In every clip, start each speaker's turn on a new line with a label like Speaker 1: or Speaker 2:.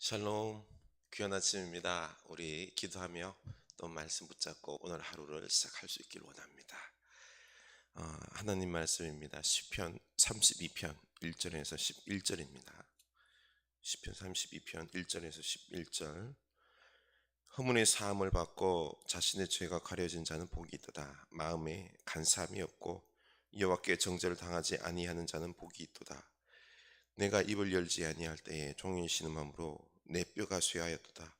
Speaker 1: 샬롬, 귀한 아침입니다. 우리 기도하며 또 말씀 붙잡고 오늘 하루를 시작할 수 있길 원합니다. 하나님 말씀입니다. 시편 32편 1절에서 11절입니다. 시편 32편 1절에서 11절. 허문의 사함을 받고 자신의 죄가 가려진 자는 복이 있도다. 마음에 간사함이 없고 여호와께 정죄를 당하지 아니하는 자는 복이 있도다. 내가 입을 열지 아니할 때에 종일 신음함으로 내 뼈가 쇠하였도다.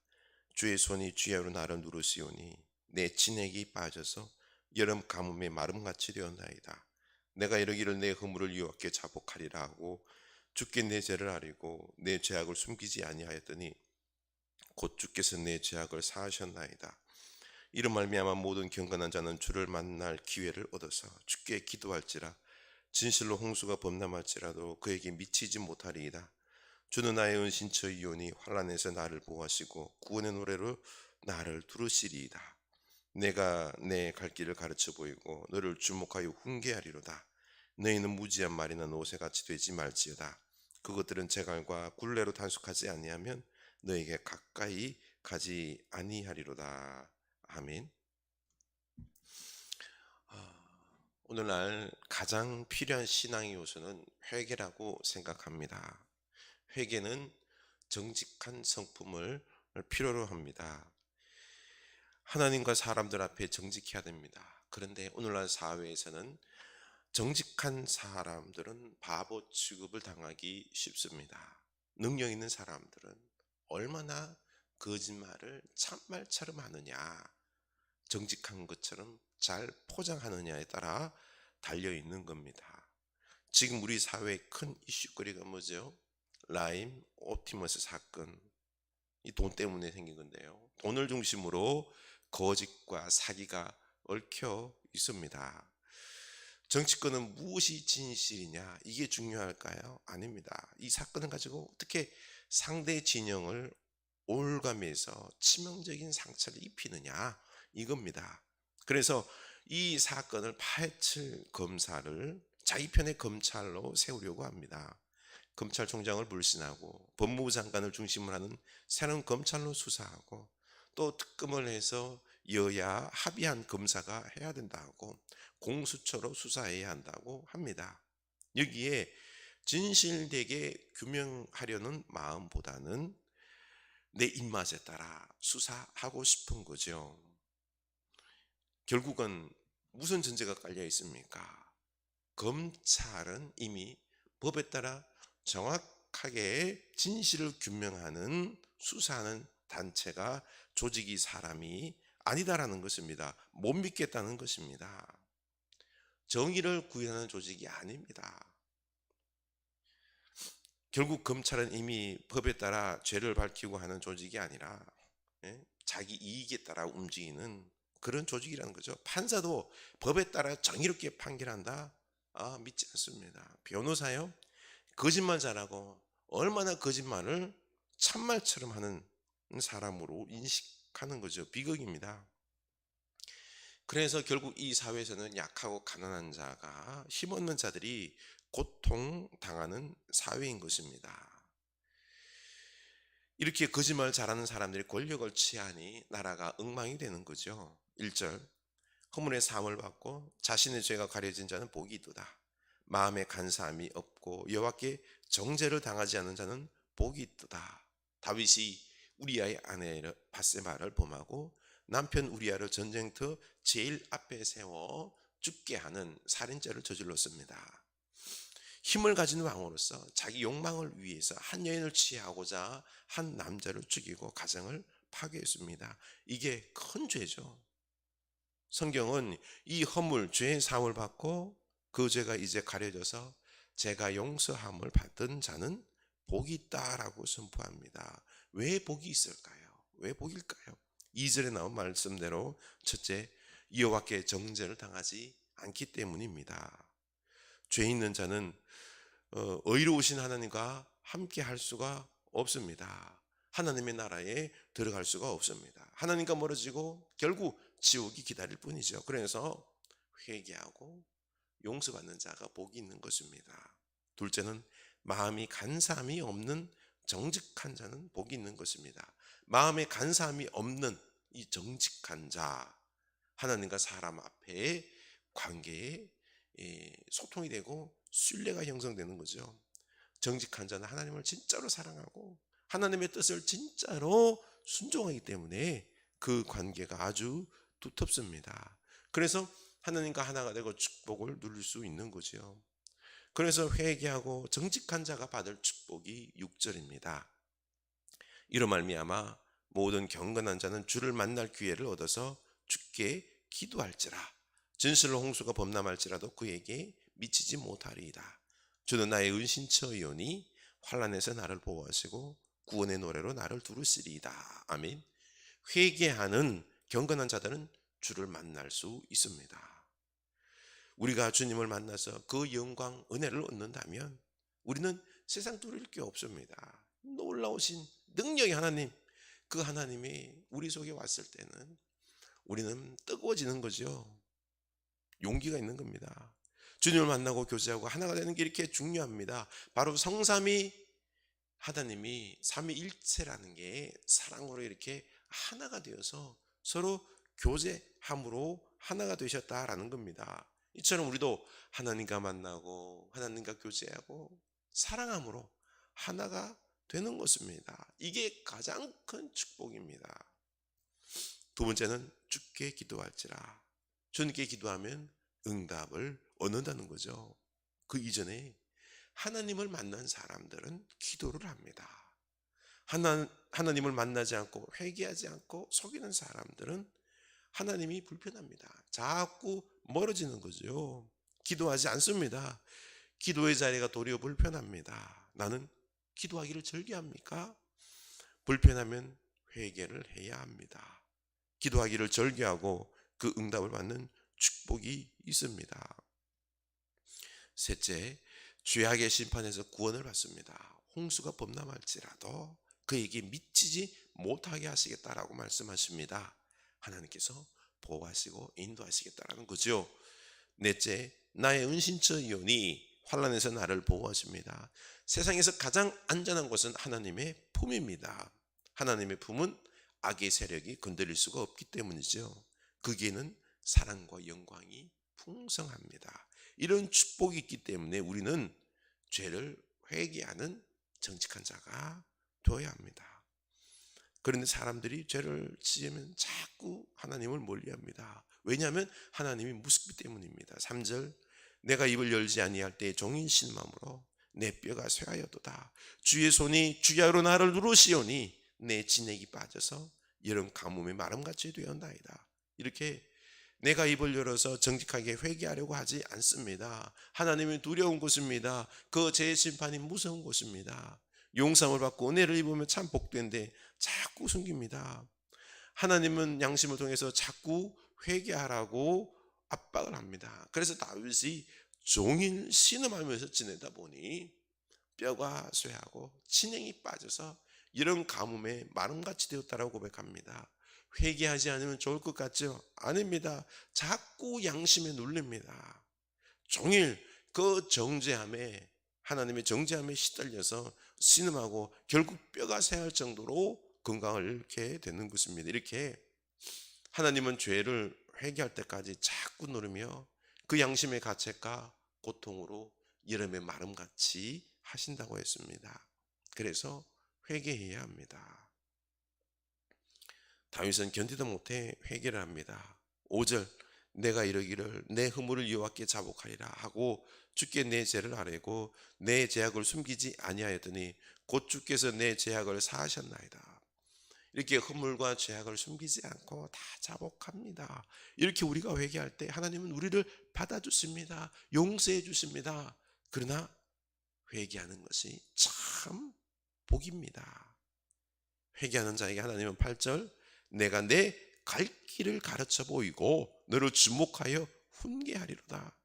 Speaker 1: 주의 손이 주야로 나를 누르시오니 내 진액이 빠져서 여름 가뭄에 마름같이 되었나이다. 내가 이르기를 내 허물을 여호와께 자복하리라 하고 주께 내 죄를 아리고 내 죄악을 숨기지 아니하였더니 곧 주께서 내 죄악을 사하셨나이다. 이로 말미암아 모든 경건한 자는 주를 만날 기회를 얻어서 주께 기도할지라. 진실로 홍수가 범람할지라도 그에게 미치지 못하리이다. 주는 나의 은신처이오니 환난에서 나를 보호하시고 구원의 노래로 나를 두르시리이다. 내가 내 갈 길을 가르쳐 보이고 너를 주목하여 훈계하리로다. 너희는 무지한 말이나 노새같이 되지 말지어다. 그것들은 재갈과 굴레로 단속하지 아니하면 너에게 가까이 가지 아니하리로다. 아멘. 오늘날 가장 필요한 신앙의 요소는 회개라고 생각합니다. 회개는 정직한 성품을 필요로 합니다. 하나님과 사람들 앞에 정직해야 됩니다. 그런데 오늘날 사회에서는 정직한 사람들은 바보 취급을 당하기 쉽습니다. 능력 있는 사람들은 얼마나 거짓말을 참말처럼 하느냐, 정직한 것처럼 잘 포장하느냐에 따라 달려있는 겁니다. 지금 우리 사회의 큰 이슈거리가 뭐죠? 라임 옵티머스 사건, 이 돈 때문에 생긴 건데요. 돈을 중심으로 거짓과 사기가 얽혀 있습니다. 정치권은 무엇이 진실이냐, 이게 중요할까요? 아닙니다. 이 사건을 가지고 어떻게 상대 진영을 올가면서 치명적인 상처를 입히느냐, 이겁니다. 그래서 이 사건을 파헤칠 검사를 자기 편의 검찰로 세우려고 합니다. 검찰총장을 불신하고 법무부 장관을 중심으로 하는 새로운 검찰로 수사하고 또 특검을 해서 여야 합의한 검사가 해야 된다고 공수처로 수사해야 한다고 합니다. 여기에 진실되게 규명하려는 마음보다는 내 입맛에 따라 수사하고 싶은 거죠. 결국은 무슨 전제가 깔려 있습니까? 검찰은 이미 법에 따라 정확하게 진실을 규명하는 수사하는 단체가, 조직이, 사람이 아니다라는 것입니다. 못 믿겠다는 것입니다. 정의를 구현하는 조직이 아닙니다. 결국 검찰은 이미 법에 따라 죄를 밝히고 하는 조직이 아니라 자기 이익에 따라 움직이는 그런 조직이라는 거죠. 판사도 법에 따라 정의롭게 판결한다? 믿지 않습니다. 변호사요? 거짓말 잘하고 얼마나 거짓말을 참말처럼 하는 사람으로 인식하는 거죠. 비극입니다. 그래서 결국 이 사회에서는 약하고 가난한 자가, 힘없는 자들이 고통당하는 사회인 것입니다. 이렇게 거짓말 잘하는 사람들이 권력을 취하니 나라가 엉망이 되는 거죠. 1절, 허물의 사함을 받고 자신의 죄가 가려진 자는 복이 있도다. 마음에 간사함이 없고 여호와께 정죄를 당하지 않는 자는 복이 있도다. 다윗이 우리아의 아내 바세바를 범하고 남편 우리아를 전쟁터 제일 앞에 세워 죽게 하는 살인죄를 저질렀습니다. 힘을 가진 왕으로서 자기 욕망을 위해서 한 여인을 취하고자 한 남자를 죽이고 가정을 파괴했습니다. 이게 큰 죄죠. 성경은 이 허물, 죄의 사함을 받고 그 죄가 이제 가려져서 죄가 용서함을 받은 자는 복이 있다라고 선포합니다. 왜 복이 있을까요? 왜 복일까요? 2절에 나온 말씀대로 첫째, 여호와께 정죄를 당하지 않기 때문입니다. 죄 있는 자는 의로우신 하나님과 함께 할 수가 없습니다. 하나님의 나라에 들어갈 수가 없습니다. 하나님과 멀어지고 결국 지옥이 기다릴 뿐이죠. 그래서 회개하고 용서받는 자가 복이 있는 것입니다. 둘째는 마음이 간사함이 없는 정직한 자는 복이 있는 것입니다. 마음에 간사함이 없는 이 정직한 자, 하나님과 사람 앞에 관계에 소통이 되고 신뢰가 형성되는 거죠. 정직한 자는 하나님을 진짜로 사랑하고 하나님의 뜻을 진짜로 순종하기 때문에 그 관계가 아주 두텁습니다. 그래서 하나님과 하나가 되고 축복을 누릴 수 있는 거죠. 그래서 회개하고 정직한 자가 받을 축복이 6절입니다. 이로 말미암아 모든 경건한 자는 주를 만날 기회를 얻어서 주께 기도할지라. 진실로 홍수가 범람할지라도 그에게 미치지 못하리이다. 주는 나의 은신처이오니 환난에서 나를 보호하시고 구원의 노래로 나를 두르시리이다. 아멘. 회개하는 경건한 자들은 주를 만날 수 있습니다. 우리가 주님을 만나서 그 영광, 은혜를 얻는다면 우리는 세상 두려울 게 없습니다. 놀라우신 능력의 하나님, 그 하나님이 우리 속에 왔을 때는 우리는 뜨거워지는 거죠. 용기가 있는 겁니다. 주님을 만나고 교제하고 하나가 되는 게 이렇게 중요합니다. 바로 성삼위 하나님이 삼위일체라는 게 사랑으로 이렇게 하나가 되어서 서로 교제함으로 하나가 되셨다라는 겁니다. 이처럼 우리도 하나님과 만나고 하나님과 교제하고 사랑함으로 하나가 되는 것입니다. 이게 가장 큰 축복입니다. 두 번째는 주께 기도할지라. 주님께 기도하면 응답을 얻는다는 거죠. 그 이전에 하나님을 만난 사람들은 기도를 합니다. 하나님을 만나지 않고 회개하지 않고 속이는 사람들은 하나님이 불편합니다. 자꾸 멀어지는 거죠. 기도하지 않습니다. 기도의 자리가 도리어 불편합니다. 나는 기도하기를 즐겨합니까? 불편하면 회개를 해야 합니다. 기도하기를 즐겨하고 그 응답을 받는 축복이 있습니다. 셋째, 죄악의 심판에서 구원을 받습니다. 홍수가 범람할지라도 그에게 미치지 못하게 하시겠다라고 말씀하십니다. 하나님께서 보호하시고 인도하시겠다라는 거죠. 넷째, 나의 은신처이오니 환난에서 나를 보호하십니다. 세상에서 가장 안전한 곳은 하나님의 품입니다. 하나님의 품은 악의 세력이 건드릴 수가 없기 때문이죠. 거기에는 사랑과 영광이 풍성합니다. 이런 축복이 있기 때문에 우리는 죄를 회개하는 정직한 자가 되어야 합니다. 그런데 사람들이 죄를 지으면 자꾸 하나님을 멀리합니다. 왜냐하면 하나님이 무섭기 때문입니다. 3절, 내가 입을 열지 아니할 때 종일 신음함으로 내 뼈가 쇠하였도다. 주의 손이 주야로 나를 누르시오니 내 진액이 빠져서 여름 가뭄의 마름같이 되었나이다. 이렇게 내가 입을 열어서 정직하게 회개하려고 하지 않습니다. 하나님이 두려운 곳입니다. 그 죄의 심판이 무서운 곳입니다. 용서를 받고 은혜를 입으면 참 복된데 자꾸 숨깁니다. 하나님은 양심을 통해서 자꾸 회개하라고 압박을 합니다. 그래서 다윗이 종일 신음하면서 지내다 보니 뼈가 쇠하고 진행이 빠져서 이런 가뭄에 마름같이 되었다라고 고백합니다. 회개하지 않으면 좋을 것 같죠? 아닙니다. 자꾸 양심에 눌립니다. 종일 그 정죄함에, 하나님의 정죄함에 시달려서 신음하고 결국 뼈가 쇠할 정도로 건강을 잃게 되는 것입니다. 이렇게 하나님은 죄를 회개할 때까지 자꾸 누르며 그 양심의 가책과 고통으로 여름의 마름같이 하신다고 했습니다. 그래서 회개해야 합니다. 다윗은 견디다 못해 회개를 합니다. 5절, 내가 이르기를 내 허물을 여호와께 자복하리라 하고 주께 내 죄를 아뢰고 내 죄악을 숨기지 아니하였더니 곧 주께서 내 죄악을 사하셨나이다. 이렇게 허물과 죄악을 숨기지 않고 다 자복합니다. 이렇게 우리가 회개할 때 하나님은 우리를 받아주십니다. 용서해 주십니다. 그러나 회개하는 것이 참 복입니다. 회개하는 자에게 하나님은 8절, 내가 내 갈 길을 가르쳐 보이고 너를 주목하여 훈계하리로다.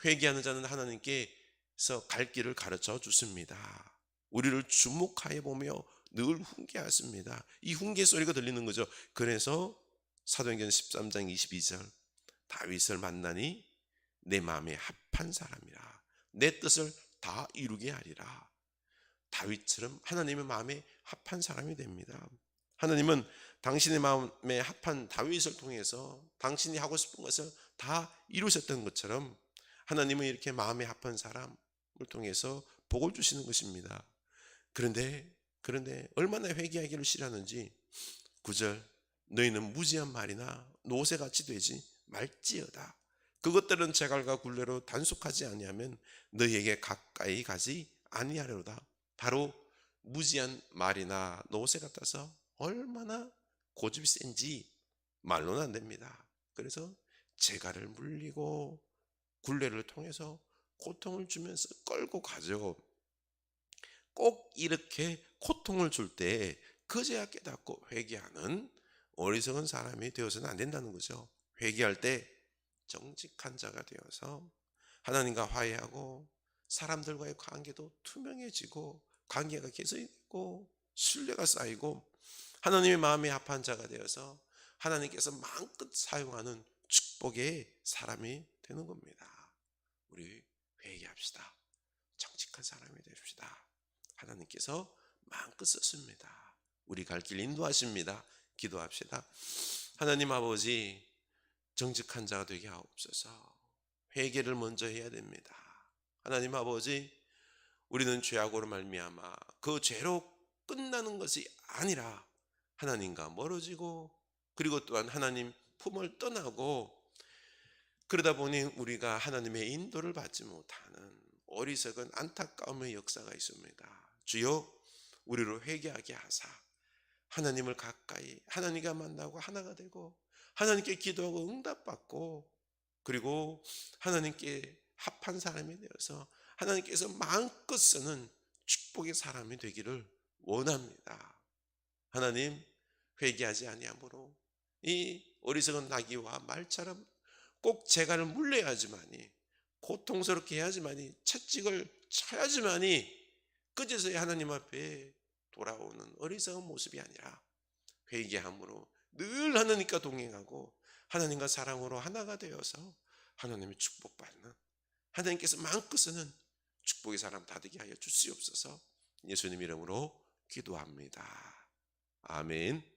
Speaker 1: 회개하는 자는 하나님께서 갈 길을 가르쳐 주십니다. 우리를 주목하여 보며 늘 훈계하십니다. 이 훈계 소리가 들리는 거죠. 그래서 사도행전 13장 22절, 다윗을 만나니 내 마음에 합한 사람이라 내 뜻을 다 이루게 하리라. 다윗처럼 하나님의 마음에 합한 사람이 됩니다. 하나님은 당신의 마음에 합한 다윗을 통해서 당신이 하고 싶은 것을 다 이루셨던 것처럼 하나님은 이렇게 마음에 합한 사람을 통해서 복을 주시는 것입니다. 그런데 얼마나 회개하기를 싫어하는지 9절 너희는 무지한 말이나 노새같이 되지 말지어다. 그것들은 제갈과 굴레로 단속하지 아니하면 너희에게 가까이 가지 아니하려다. 바로 무지한 말이나 노새 같아서 얼마나 고집이 센지 말로는 안 됩니다. 그래서 제갈을 물리고 굴레를 통해서 고통을 주면서 끌고 가죠. 꼭 이렇게 고통을 줄 때 그제야 깨닫고 회개하는 어리석은 사람이 되어서는 안 된다는 거죠. 회개할 때 정직한 자가 되어서 하나님과 화해하고 사람들과의 관계도 투명해지고 관계가 개선되고 신뢰가 쌓이고 하나님의 마음에 합한 자가 되어서 하나님께서 마음껏 사용하는 축복의 사람이 되는 겁니다. 우리 회개합시다. 정직한 사람이 됩시다. 하나님께서 마음껏 썼습니다. 우리 갈 길 인도하십니다. 기도합시다. 하나님 아버지, 정직한 자가 되게 하옵소서. 회개를 먼저 해야 됩니다. 하나님 아버지, 우리는 죄악으로 말미암아 그 죄로 끝나는 것이 아니라 하나님과 멀어지고 그리고 또한 하나님 품을 떠나고 그러다 보니 우리가 하나님의 인도를 받지 못하는 어리석은 안타까움의 역사가 있습니다. 주여, 우리로 회개하게 하사 하나님을 가까이 하나님과 만나고 하나가 되고 하나님께 기도하고 응답받고 그리고 하나님께 합한 사람이 되어서 하나님께서 마음껏 쓰는 축복의 사람이 되기를 원합니다. 하나님, 회개하지 아니하므로 이 어리석은 나귀와 말처럼 꼭 재갈을 물려야지만이 고통스럽게 해야지만이 채찍을 쳐야지만이 그제서야 하나님 앞에 돌아오는 어리석은 모습이 아니라 회개함으로 늘 하나님과 동행하고 하나님과 사랑으로 하나가 되어서 하나님의 축복받는 하나님께서 마음껏 쓰는 축복의 사람 다 되게 하여 주시옵소서. 예수님 이름으로 기도합니다. 아멘.